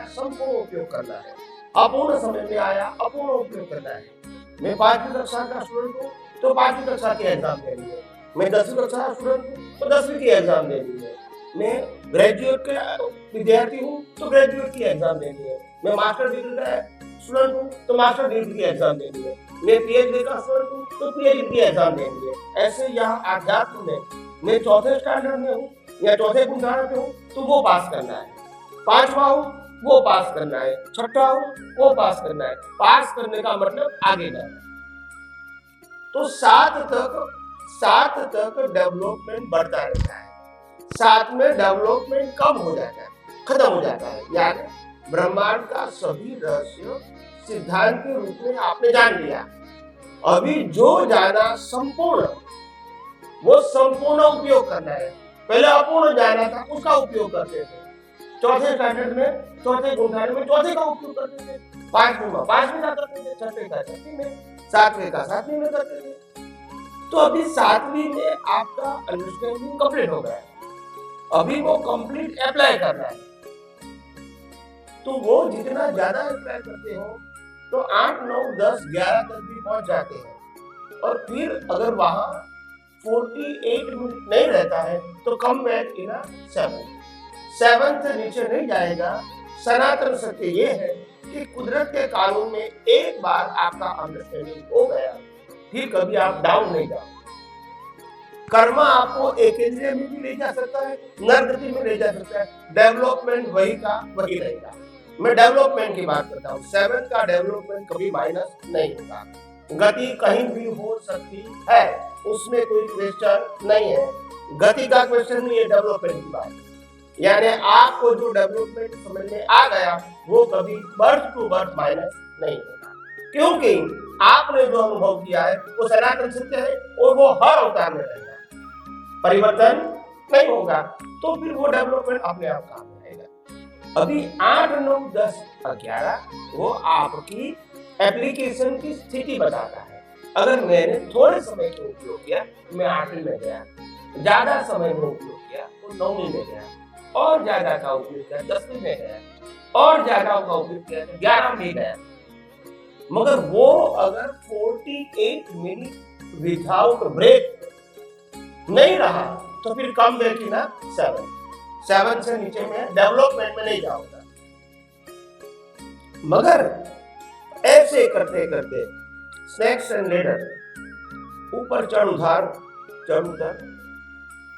संपूर्ण उपयोग करना है। अपूर्ण समय में आया, अपूर्ण उपयोग करना है। मैं 5वीं कक्षा का स्टूडेंट हूँ तो 5वीं कक्षा की एग्जाम देनी है। मैं 10वीं कक्षा का स्टूडेंट हूँ तो 10वीं की एग्जाम देनी है। मैं ग्रेजुएट का विद्यार्थी हूँ तो ग्रेजुएट की एग्जाम देनी है। मैं मास्टर डिग्री का स्टूडेंट हूँ तो मास्टर डिग्री की एग्जाम देनी है। मैं पीएचडी का स्टूडेंट हूँ तो पीएचडी की एग्जाम देनी है। ऐसे यहाँ अध्यात्म में मैं चौथे स्टैंडर्ड में हूँ या चौथे गुणधारा में हूँ तो वो पास करना है। 5वां हूँ वो पास करना है। 6ठा हूँ वो पास करना है। पास करने का मतलब आगे जाना। तो 7 तक डेवलपमेंट बढ़ता रहता है। 7 में डेवलपमेंट कम हो जाता है, खत्म हो जाता है। यानी ब्रह्मांड का सभी रहस्य सिद्धांत के रूप में आपने जान लिया। अभी जो जाना संपूर्ण, वो संपूर्ण उपयोग करना है। पहले अपूर्ण जाना था, उसका उपयोग करते थे। चौथे स्टैंडर्ड में, चौथे गुणधारे में चौथे का उपयोग करते थे। 5वीं का करते थे, 6ठे का 6वीं में, 7वें का 7वीं में करते थे। तो अभी 7वीं में आपका अंडरस्टैंडिंग कंप्लीट हो गया। अभी वो कंप्लीट अप्लाई करना है। तो वो जितना ज्यादा अप्लाई करते हो तो 8, 9, 10, 11 तक भी पहुंच जाते हैं। और फिर अगर वहां 48 मिनट नहीं रहता है तो कम बैक इन 7 से नीचे नहीं जाएगा। सनातन सत्य ये है कि कुदरत के कानून में एक बार आपका अंडरस्टैंडिंग हो गया, फिर कभी आप डाउन नहीं जाओ। कर्म आपको एक इंद्रिय में भी ले जा सकता है, नरगति में ले जा सकता है। डेवलपमेंट वही का वही रहेगा। मैं डेवलपमेंट की बात करता हूँ। 7 का डेवलपमेंट कभी माइनस नहीं होगा। गति कहीं भी हो सकती है, उसमें कोई क्वेश्चन नहीं है। गति का क्वेश्चन नहीं है, डेवलपमेंट की बात। यानी आपको जो डेवलपमेंट समझ में आ गया वो कभी बर्थ टू बर्थ माइनस नहीं होगा, क्योंकि आपने जो अनुभव किया है वो सनातन सत्य है और वो हर अवतार में रहेगा, परिवर्तन नहीं होगा। तो फिर वो डेवलपमेंट अपने आप काम में आएगा। अभी 8, 9, 10 और 11 वो आपकी एप्लीकेशन की स्थिति बताता है। अगर मैंने थोड़े समय का उपयोग किया तो मैं 8वीं में गया, ज्यादा समय में उपयोग किया तो 9वीं में गया, और ज्यादा का उपयोग किया 10वीं में गया, और ज्यादा का उपयोग किया तो 11वीं में गया। मगर वो अगर 48 मिनट विदाउट ब्रेक नहीं रहा तो फिर कम बैक इन 7 से नीचे में डेवलपमेंट में नहीं जाऊंगा। मगर ऐसे करते करते स्नैक्स एंड लेडर, ऊपर चढ़ उतार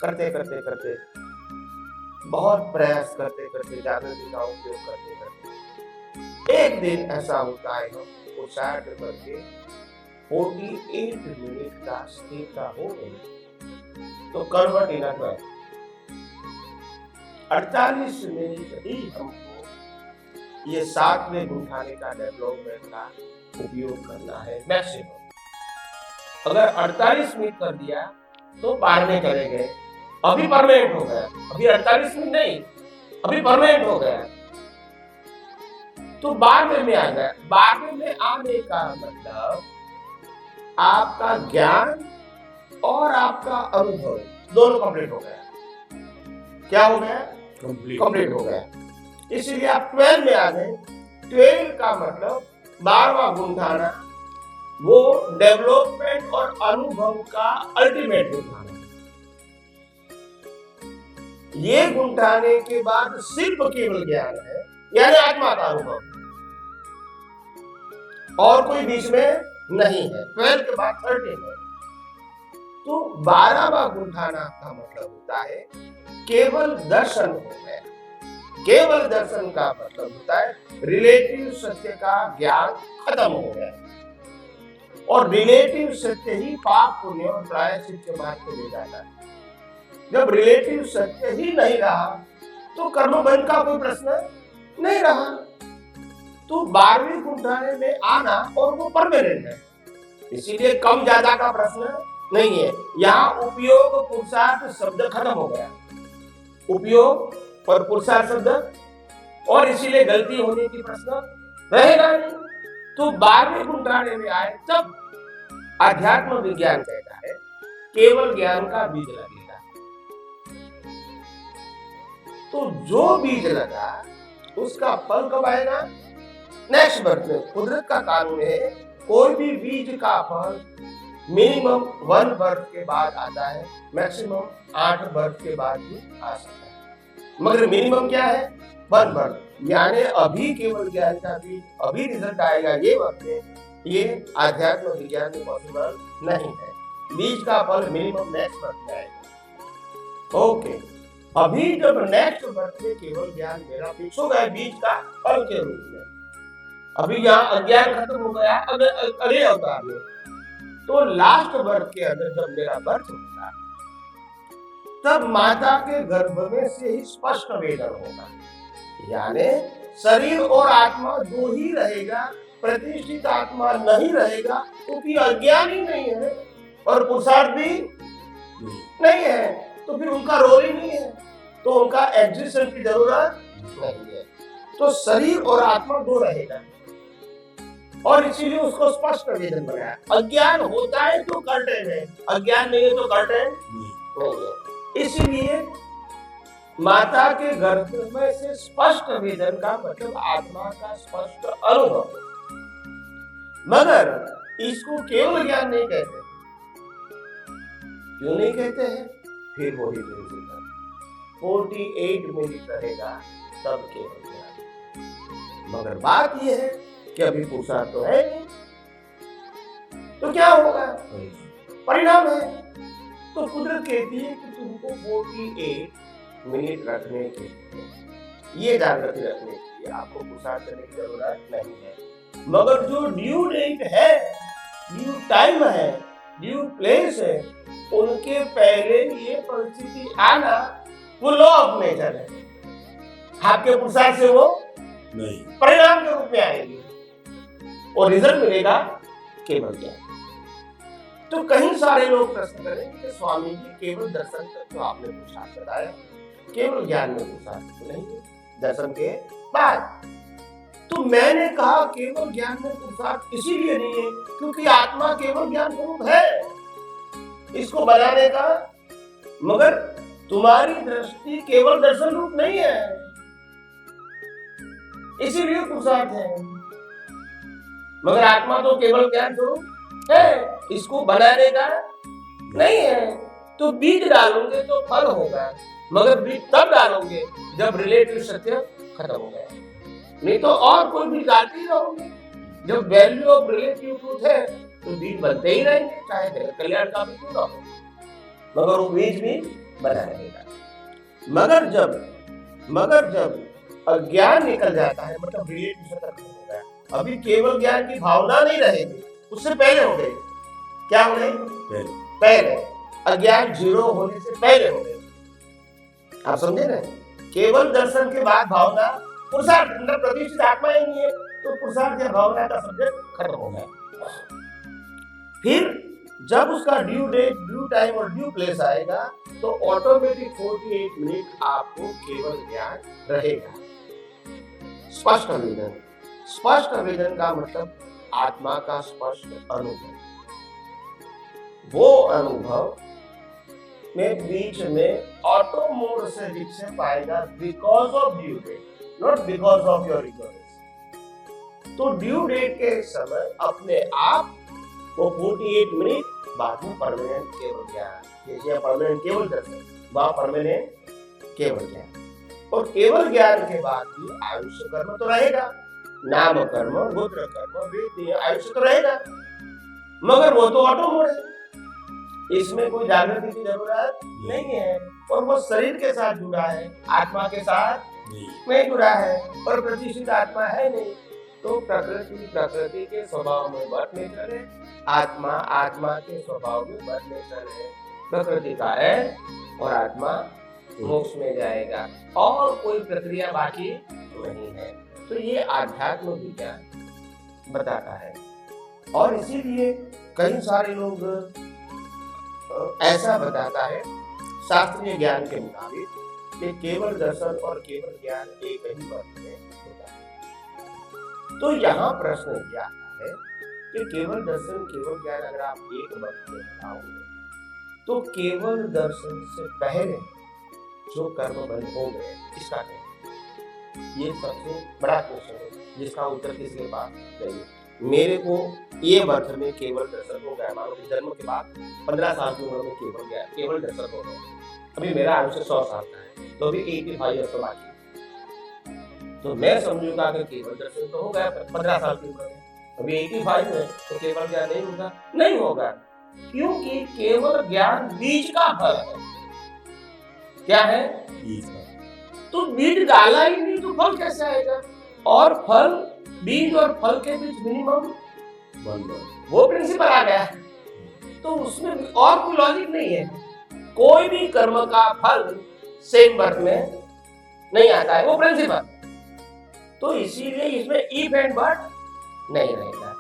करते करते करते बहुत प्रयास करते करते जागृति का उपयोग करते करते एक दिन ऐसा होता है वो शायद करके 48 मिनट का स्थिरता हो गई तो कन्वर्ट इन 48 मिनट ही हमको ये 7वें गुणधारे का डेवलपमेंट का उपयोग करना है मैक्सिमम। अगर 48 मिनट कर दिया तो 12वें चले गए, अभी परमानेंट हो गया। अभी 48 मिनट नहीं, अभी परमानेंट हो गया तो 12वें में आ गया। 12वें में आने का मतलब आपका ज्ञान और आपका अनुभव दोनों कंप्लीट हो गया। क्या हो गया? कंप्लीट हो गया। इसलिए आप 12 में आ गए। 12 का मतलब 12वां गुणधारा, वो डेवलपमेंट और अनुभव का अल्टीमेट गुणधारा। ये गुणधारे के बाद सिर्फ केवल ज्ञान है, यानी आत्मा का अनुभव, और कोई बीच में नहीं है। 12 के बाद 13 है। तो 12वां गुणधारा का मतलब होता है केवल दर्शन हो गया। केवल दर्शन का मतलब होता है रिलेटिव सत्य का ज्ञान खत्म हो गया, और रिलेटिव सत्य ही पाप पुण्य और प्रायश्चित के मार्ग को ले जाता है। जब रिलेटिव सत्य ही नहीं रहा तो कर्म बंध का कोई प्रश्न नहीं रहा। तो 12वें गुणधारे में आना और वो परमानेंट है, इसीलिए कम ज्यादा का प्रश्न नहीं है। यहाँ उपयोग पुरुषार्थ शब्द खत्म हो गया, उपयोग और पुरुषार्थ शब्द, और इसीलिए गलती होने की प्रश्न रहेगा नहीं। तो 12वें गुणधारे में आए तब अध्यात्म विज्ञान कहता है केवल ज्ञान का बीज लगेगा। तो जो बीज लगा उसका फल कब आएगा? नेक्स्ट बर्थ में। कुदरत का कानून है, कोई भी बीज का फल मिनिमम 1 बर्थ के बाद आता है, मैक्सिमम 8 बर्थ के बाद भी आ सकता है, मगर मिनिमम क्या है? 1 बर्थ। यानी अभी केवल ज्ञान का भी अभी रिजल्ट आएगा ये वक्त में, ये आध्यात्म विज्ञान में पॉसिबल नहीं है। बीज का फल मिनिमम नेक्स्ट बर्थ में आएगा। ओके, अभी जब नेक्स्ट बर्थ में केवल ज्ञान मेरा फिक्स हो गया बीज का फल के रूप में, अभी यहाँ अज्ञान खत्म हो गया अगले अवतार में, तो लास्ट बर्थ के अंदर जब मेरा बर्थ होगा तब माता के गर्भ में से ही स्पष्ट वेदन होगा। यानी शरीर और आत्मा दो ही रहेगा, प्रतिष्ठित आत्मा नहीं रहेगा, क्योंकि अज्ञान ही नहीं है और पुरुषार्थ भी नहीं है, तो फिर उनका रोल ही नहीं है, तो उनका एग्जिस्टेंस की जरूरत नहीं है। तो शरीर और आत्मा दो रहेगा और इसीलिए उसको स्पष्ट वेदन बनाया। अज्ञान होता है तो कर्टेन है, अज्ञान नहीं है तो कर्टेन नहीं है। इसलिए माता के गर्भ में से स्पष्ट वेदन का मतलब आत्मा का स्पष्ट अनुभव, मगर इसको केवल ज्ञान नहीं कहते। क्यों नहीं कहते हैं? फिर वही प्रिंसिपल 48 मिनट रहेगा तब केवल ज्ञान। मगर बात यह है कि अभी पुरुषार्थ तो है नहीं, तो क्या होगा? परिणाम है। तो कुदरत कहती है कि तुमको 48 मिनट रखने के लिए, ये जानकारी रखने के लिए आपको पुरुषार्थ करने की जरूरत नहीं है। मगर जो ड्यू डेट है, ड्यू टाइम है, ड्यू प्लेस है, उनके पहले ये परिस्थिति आना वो लॉ ऑफ नेचर है। आपके पुरुषार्थ से वो नहीं परिणाम के रूप में आएगी और रिजल्ट मिलेगा केवल ज्ञान। तो कई सारे लोग प्रश्न करेंगे कि स्वामी जी केवल दर्शन तक तो आपने पुरुषार्थ बताया, केवल ज्ञान में पुरुषार्थ नहीं है दर्शन के बाद। तो मैंने कहा केवल ज्ञान में पुरुषार्थ इसीलिए नहीं है क्योंकि आत्मा केवल ज्ञान स्वरूप है इसको बनाने का, मगर तुम्हारी दृष्टि केवल दर्शन रूप नहीं है, इसीलिए पुरुषार्थ है। मगर आत्मा तो केवल ज्ञान स्वरूप है, इसको बनाने का नहीं है। तो बीज डालोगे तो फल होगा, मगर बीज तब डालोगे जब रिलेटिव सत्य खत्म हो गया, नहीं तो और कोई बीज डालते ही रहोगे। जब वैल्यू ऑफ रिलेटिव ट्रूथ है तो बीज बनते ही रहेंगे, चाहे जगत कल्याण का भी क्यों ना हो, मगर वो बीज भी बना रहेगा। मगर जब अज्ञान निकल जाता है, मतलब रिलेटिव सत्य खत्म हो गया, अभी केवल ज्ञान की भावना नहीं रहेगी, उससे पहले हो गई। क्या हो गई? पहले अज्ञान जीरो होने से पहले हो गई। आप समझे ना? केवल दर्शन के बाद भावना, पुरुषार्थ मतलब प्रतिष्ठित आत्मा ही नहीं है, तो पुरुषार्थ या भावना का सब्जेक्ट खत्म हो गया। फिर जब उसका ड्यू डेट, ड्यू टाइम और ड्यू प्लेस आएगा तो ऑटोमेटिक 48 मिनट आपको केवल ज्ञान रहेगा। स्पष्ट वेदन, स्पष्ट वेदन का मतलब आत्मा का स्पष्ट अनुभव। वो अनुभव में बीच में ऑटो मोड से दिख पाएगा because of due date, not because of your ignorance. तो ड्यू डेट के समय अपने आप वो 48 मिनट बाद में परमानेंट केवल ज्ञान, जैसे परमानेंट केवल दर्शन, वहां परमानेंट केवल ज्ञान। और केवल ज्ञान के बाद भी आयुष्य कर्म तो रहेगा, नाम कर्म, गोत्र कर्म, वेद आयुष्य तो रहेगा, मगर वो तो ऑटो मोड है, इसमें कोई जागृति की जरूरत नहीं है। और वो शरीर के साथ जुड़ा है, आत्मा के साथ नहीं जुड़ा है, और प्रतिष्ठित आत्मा है नहीं। तो प्रकृति के स्वभाव में बटने चले, आत्मा के स्वभाव में बटने चले। प्रकृति का है और आत्मा मोक्ष में जाएगा, और कोई प्रक्रिया बाकी नहीं है। तो ये आध्यात्म विज्ञान बताता है। और इसीलिए कई सारे लोग ऐसा बताता है शास्त्रीय ज्ञान के मुताबिक कि केवल दर्शन और केवल ज्ञान एक ही वक्त में होता है। तो यहाँ प्रश्न क्या है कि केवल दर्शन केवल ज्ञान अगर आप एक वक्त में बताओगे तो केवल दर्शन से पहले जो कर्म बंद हो गए इसका क्या? ये सबसे बड़ा क्वेश्चन है जिसका उत्तर किसके पास नहीं है। मेरे को ये बर्थ में केवल दर्शन हो गया, मानो कि जन्म के बाद 15 साल की उम्र में केवल दर्शन हो गया। अभी मेरा आयुष्य 100 साल का है, तो अभी 85 ईयर्स तो बाकी है। तो मैं समझूंगा अगर केवल दर्शन तो हो गया 15 साल की उम्र में, अभी 85 है तो केवल ज्ञान नहीं होगा, नहीं होगा, क्योंकि केवल ज्ञान बीज का फल है। क्या है? बीज का। तो बीज डाला ही नहीं तो फल कैसे आएगा? और फल, बीज और फल के बीच मिनिमम वो प्रिंसिपल आ गया, तो उसमें और कोई लॉजिक नहीं है। कोई भी कर्म का फल सेम बर्थ में नहीं आता है, वो प्रिंसिपल। तो इसीलिए इसमें इफ एंड बट नहीं रहेगा।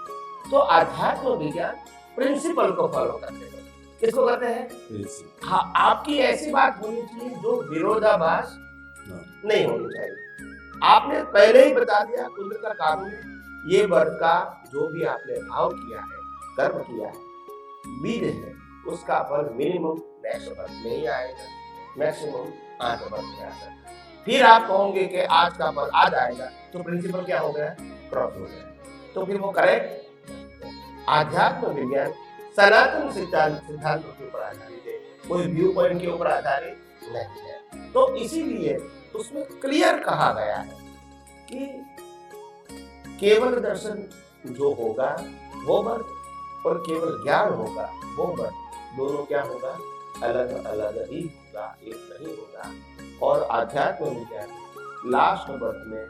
तो अध्यात्म विज्ञान प्रिंसिपल को फॉलो करते हैं। किसको करते हैं? हाँ, आपकी ऐसी बात होनी चाहिए जो विरोधाभास नहीं होनी चाहिए। आपने पहले ही बता दिया कुदरत का कानून है, ये वर्ग का जो भी आपने भाव किया है, कर्म किया है, बीज है, उसका फल मिनिमम नेक्स्ट वर्ग में ही आएगा, मैक्सिमम 8 वर्ग में आ सकता है। फिर आप कहोगे कि आज का फल आज आएगा, तो प्रिंसिपल क्या हो गया? क्रॉस हो गया। तो फिर वो करेक्ट? आध्यात्म विज्ञान सनातन सिद्धांतों के ऊपर आधारित है, कोई व्यू पॉइंट के ऊपर आधारित नहीं है। तो इसीलिए उसमें क्लियर कहा गया है कि केवल दर्शन जो होगा वो वर्ग और केवल ज्ञान होगा वो वर्ग, दोनों क्या होगा? अलग अलग ही होगा, एक नहीं होगा। और आध्यात्म विज्ञान लास्ट वर्ग में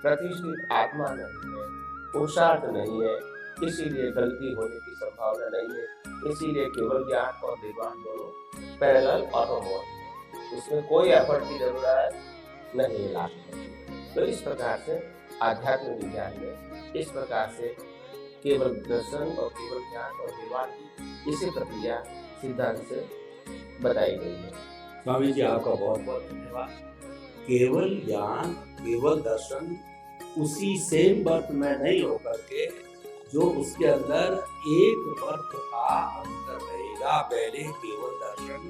प्रतिष्ठित आत्मा नहीं है, पुरुषार्थ नहीं है, इसीलिए गलती होने की संभावना नहीं है, इसीलिए केवल ज्ञान और विज्ञान दोनों पैरेलल ऑटोमोबाइल, उसमें कोई एफर्ट की जरूरत नहीं है लास्ट में। तो इस प्रकार से आध्यात्म विज्ञान में इस प्रकार से केवल दर्शन और केवल ज्ञान और विज्ञान की इसी प्रक्रिया सिद्धांत से बताई गई है। स्वामी जी आपका बहुत बहुत धन्यवाद। केवल ज्ञान केवल दर्शन उसी सेम बर्थ में नहीं होकर के जो उसके अंदर एक वर्ग का अंतर रहेगा। पहले केवल दर्शन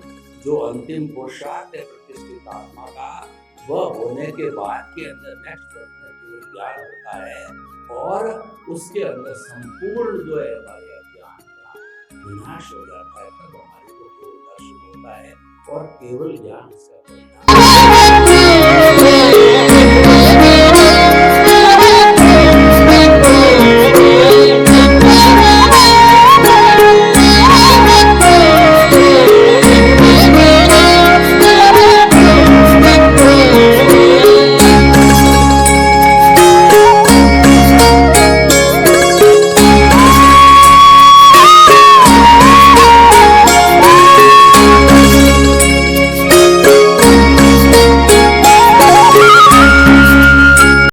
जो अंतिम पुरुषार्थ है प्रतिष्ठित आत्मा का, वह होने के बाद के अंदर नेक्स्ट वर्ग में केवल ज्ञान होता है और उसके अंदर संपूर्ण जो है हमारे अज्ञान का विनाश हो जाता है। तब हमारे को केवल दर्शन होता है और केवल ज्ञान इसका परिणाम